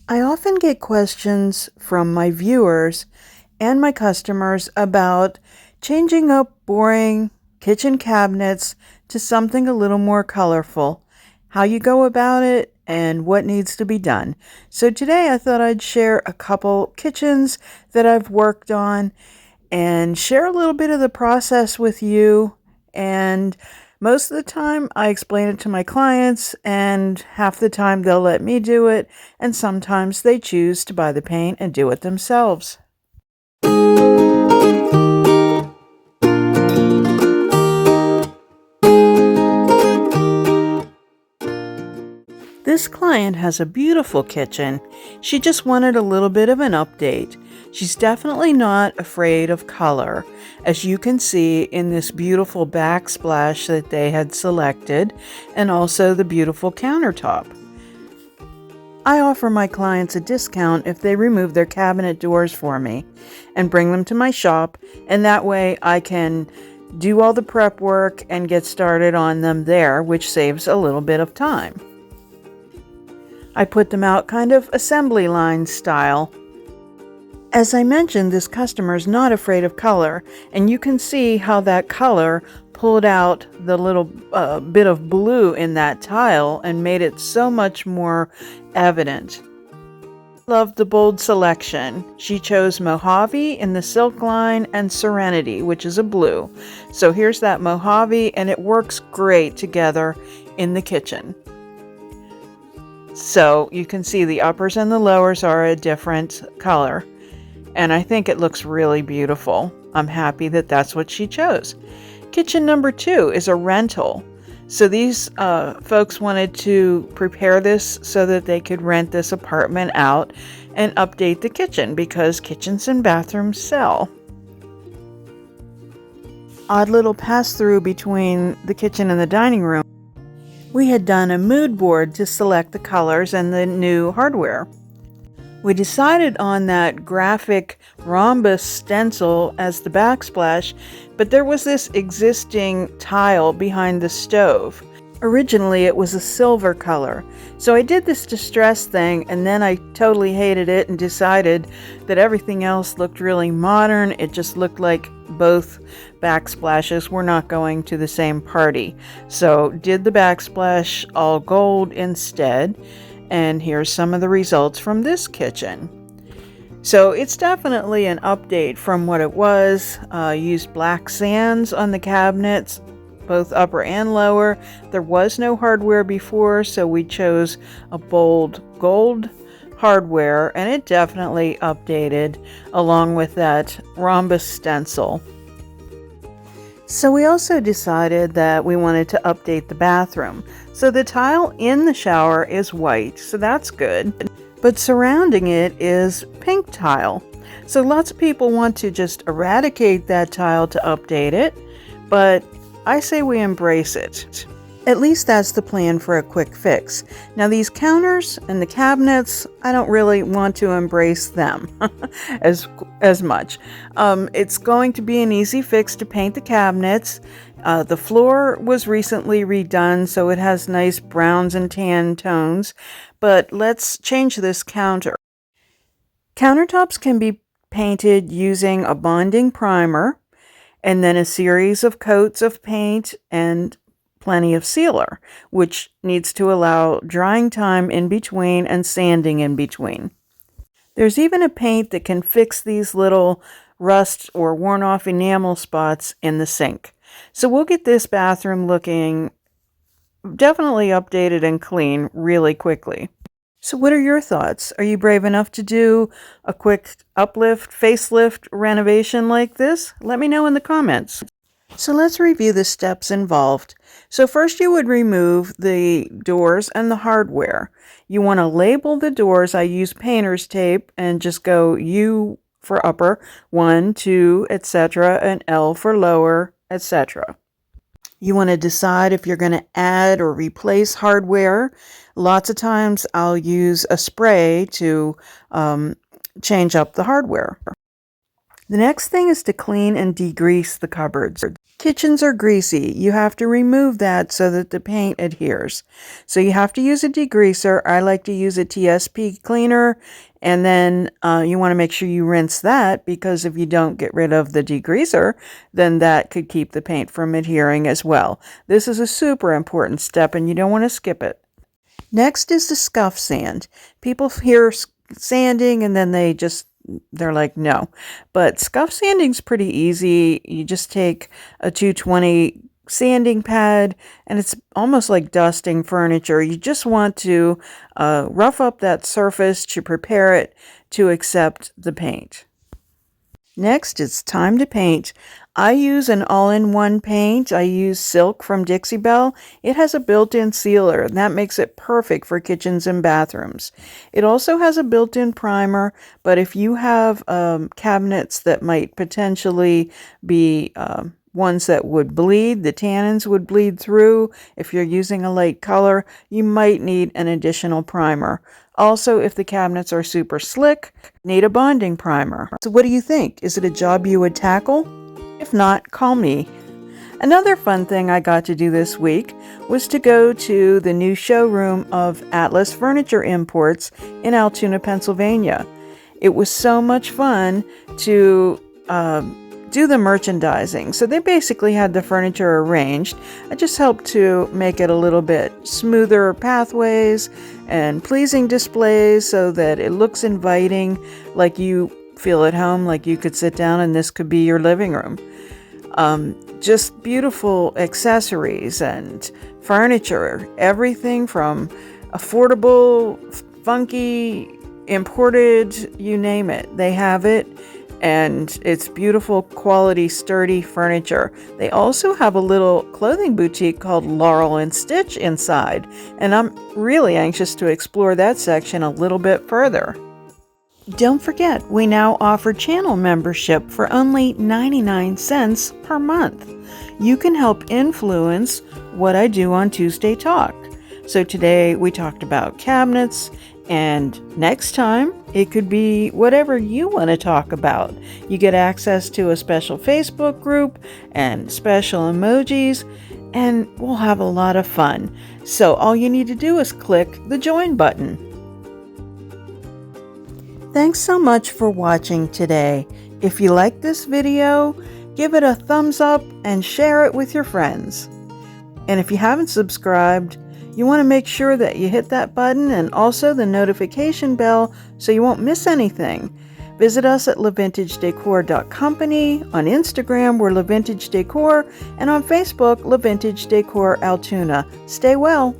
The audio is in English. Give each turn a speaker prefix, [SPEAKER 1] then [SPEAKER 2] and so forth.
[SPEAKER 1] I often get questions from my viewers and my customers about changing up boring kitchen cabinets to something a little more colorful, how you go about it, and what needs to be done. So today I thought I'd share a couple kitchens that I've worked on and share a little bit of the process with you. And most of the time, I explain it to my clients, and half the time they'll let me do it, and sometimes they choose to buy the paint and do it themselves. This client has a beautiful kitchen. She just wanted a little bit of an update. She's definitely not afraid of color, as you can see in this beautiful backsplash that they had selected, and also the beautiful countertop. I offer my clients a discount if they remove their cabinet doors for me and bring them to my shop, and that way I can do all the prep work and get started on them there, which saves a little bit of time. I put them out kind of assembly line style. As I mentioned, this customer is not afraid of color, and you can see how that color pulled out the little bit of blue in that tile and made it so much more evident. Loved the bold selection. She chose Mojave in the silk line and Serenity, which is a blue. So here's that Mojave, and it works great together in the kitchen. So you can see the uppers and the lowers are a different color, and I think it looks really beautiful. I'm happy that that's what she chose. Kitchen number 2 is a rental. So these folks wanted to prepare this so that they could rent this apartment out and update the kitchen, because kitchens and bathrooms sell. Odd little pass-through between the kitchen and the dining room. We had done a mood board to select the colors and the new hardware. We decided on that graphic rhombus stencil as the backsplash, but there was this existing tile behind the stove. Originally it was a silver color, so I did this distress thing, and then I totally hated it and decided that everything else looked really modern. It just looked like both backsplashes were not going to the same party. So did the backsplash all gold instead, and here's some of the results from this kitchen. So it's definitely an update from what it was. Used black sands on the cabinets, both upper and lower. There was no hardware before, so we chose a bold gold hardware, and it definitely updated along with that rhombus stencil. So we also decided that we wanted to update the bathroom. So the tile in the shower is white, so that's good. But surrounding it is pink tile. So lots of people want to just eradicate that tile to update it, but I say we embrace it. At least that's the plan for a quick fix. Now these counters and the cabinets, I don't really want to embrace them as much. It's going to be an easy fix to paint the cabinets. The floor was recently redone, so it has nice browns and tan tones. But let's change this counter. Countertops can be painted using a bonding primer, and then a series of coats of paint and plenty of sealer, which needs to allow drying time in between and sanding in between. There's even a paint that can fix these little rust or worn off enamel spots in the sink. So we'll get this bathroom looking definitely updated and clean really quickly. So what are your thoughts? Are you brave enough to do a quick uplift, facelift renovation like this? Let me know in the comments. So let's review the steps involved. So first you would remove the doors and the hardware. You want to label the doors. I use painter's tape and just go U for upper, 1, 2, etc., and L for lower, etc. You want to decide if you're going to add or replace hardware. Lots of times I'll use a spray to change up the hardware. The next thing is to clean and degrease the cupboards. kitchens are greasy. You have to remove that so that the paint adheres. So you have to use a degreaser. I like to use a TSP cleaner, and then you want to make sure you rinse that, because if you don't get rid of the degreaser, then that could keep the paint from adhering as well. This is a super important step and you don't want to skip it. Next is the scuff sand. People hear sanding and then they're like, no. But scuff sanding's pretty easy. You just take a 220 sanding pad, and it's almost like dusting furniture. You just want to rough up that surface to prepare it to accept the paint. Next, it's time to paint. I use an all-in-one paint. I use Silk from Dixie Belle. It has a built-in sealer, and that makes it perfect for kitchens and bathrooms. It also has a built-in primer, but if you have cabinets that might potentially be ones that would bleed, the tannins would bleed through. If you're using a light color, you might need an additional primer. Also, if the cabinets are super slick, need a bonding primer. So what do you think? Is it a job you would tackle? If not, call me. Another fun thing I got to do this week was to go to the new showroom of Atlas Furniture Imports in Altoona, Pennsylvania. It was so much fun to do the merchandising. So they basically had the furniture arranged. I just helped to make it a little bit smoother pathways and pleasing displays so that it looks inviting, like you feel at home, like you could sit down and this could be your living room. Just beautiful accessories and furniture, everything from affordable, funky, imported, you name it, they have it. And it's beautiful, quality, sturdy furniture. They also have a little clothing boutique called Laurel and Stitch inside, and I'm really anxious to explore that section a little bit further. Don't forget, we now offer channel membership for only 99 cents per month. You can help influence what I do on Tuesday Talk. So today we talked about cabinets, and next time it could be whatever you want to talk about. You get access to a special Facebook group and special emojis, and we'll have a lot of fun. So all you need to do is click the join button. Thanks so much for watching today. If you like this video, give it a thumbs up and share it with your friends. And if you haven't subscribed, you want to make sure that you hit that button and also the notification bell so you won't miss anything. Visit us at lavintagedecor.company. On Instagram, we're LaVintage Decor, and on Facebook, LaVintage Decor Altoona. Stay well.